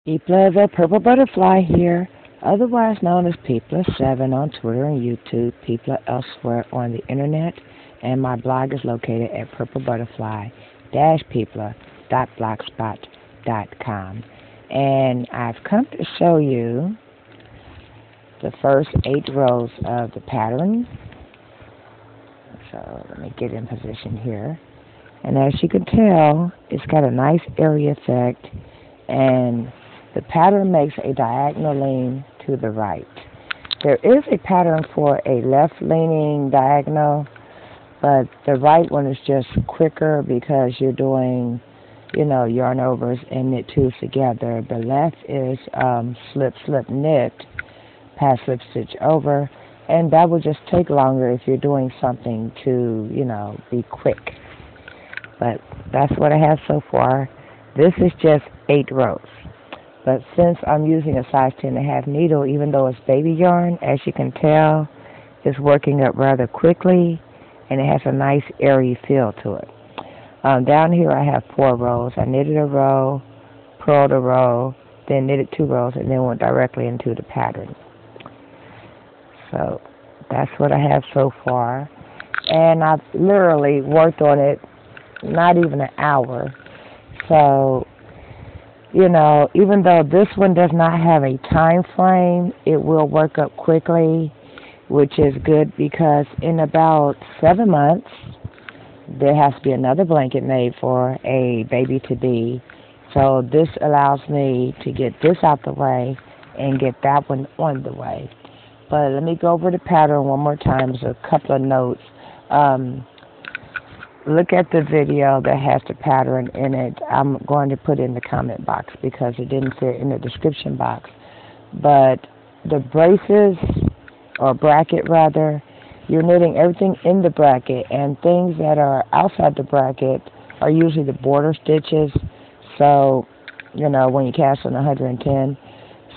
Peepla the Purple Butterfly here, otherwise known as Peepla7 on Twitter and YouTube, Peepla elsewhere on the internet, and my blog is located at purplebutterfly-peepla.blogspot.com. And I've come to show you the first 8 rows of the pattern. So let me get in position here. And as you can tell, it's got a nice area effect, and the pattern makes a diagonal lean to the right. There is a pattern for a left-leaning diagonal, but the right one is just quicker because you're doing, yarn overs and knit twos together. The left is slip, slip, knit, pass, slip, stitch over, and that will just take longer if you're doing something to, be quick. But that's what I have so far. This is just 8 rows. But since I'm using a size 10.5 needle, even though it's baby yarn, as you can tell, it's working up rather quickly, and it has a nice airy feel to it. Down here I have 4 rows. I knitted a row, purled a row, then knitted 2 rows, and then went directly into the pattern. So that's what I have so far. And I've literally worked on it not even an hour. So, even though this one does not have a time frame, it will work up quickly, which is good because in about 7 months, there has to be another blanket made for a baby to be. So this allows me to get this out the way and get that one on the way. But let me go over the pattern one more time. There's a couple of notes. Look at the video that has the pattern in it. I'm going to put it in the comment box because it didn't fit in the description box. But the braces, or bracket rather, you're knitting everything in the bracket, and things that are outside the bracket are usually the border stitches. So, when you cast on 110.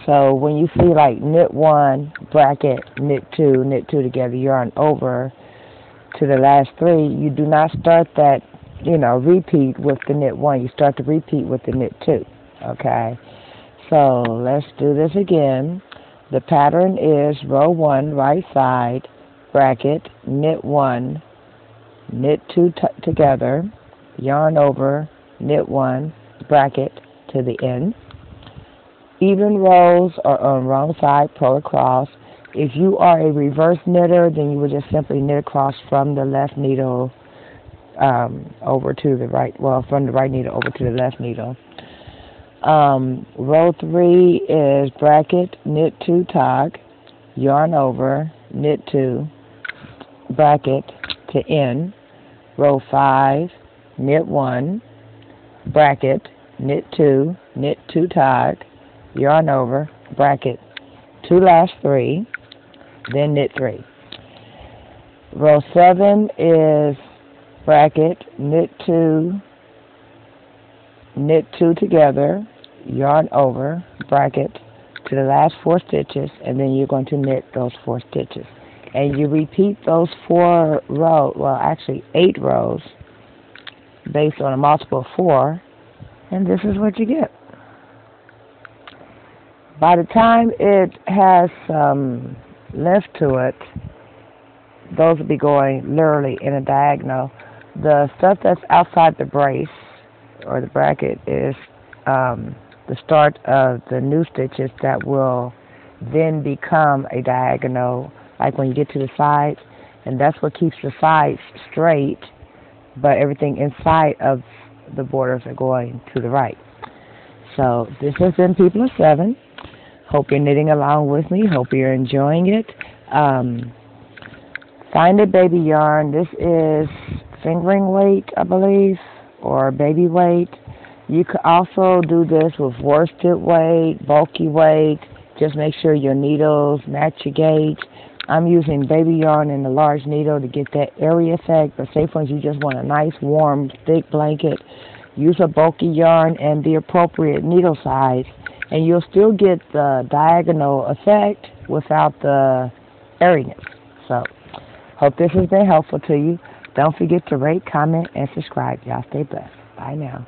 So when you see like knit 1, bracket, knit 2 together, yarn over to the last 3, you do not start that, repeat with the knit 1. You start to repeat with the knit 2, okay? So let's do this again. The pattern is row 1, right side, bracket, knit 1, knit 2 together, yarn over, knit 1, bracket to the end. Even rows are on wrong side, purl across. If you are a reverse knitter, then you would just simply knit across from the left needle over to the right, from the right needle over to the left needle. Row 3 is bracket, knit 2 tog, yarn over, knit 2, bracket to end. Row 5, knit 1, bracket, knit 2 tog, yarn over, bracket, 2 last 3, then knit 3. Row 7 is bracket, knit 2 together, yarn over, bracket to the last 4 stitches, and then you're going to knit those 4 stitches. And you repeat those 4 rows, actually 8 rows, based on a multiple of 4, and this is what you get. By the time it has some length to it, those will be going literally in a diagonal. The stuff that's outside the brace or the bracket is the start of the new stitches that will then become a diagonal, like when you get to the sides, and that's what keeps the sides straight, but everything inside of the borders are going to the right. So this has been Peepla7. Hope you're knitting along with me. Hope you're enjoying it. Find a baby yarn. This is fingering weight, I believe, or baby weight. You could also do this with worsted weight, bulky weight. Just make sure your needles match your gauge. I'm using baby yarn in the large needle to get that area effect. But say, for instance, you just want a nice, warm, thick blanket. Use a bulky yarn and the appropriate needle size, and you'll still get the diagonal effect without the airiness. So, hope this has been helpful to you. Don't forget to rate, comment, and subscribe. Y'all stay blessed. Bye now.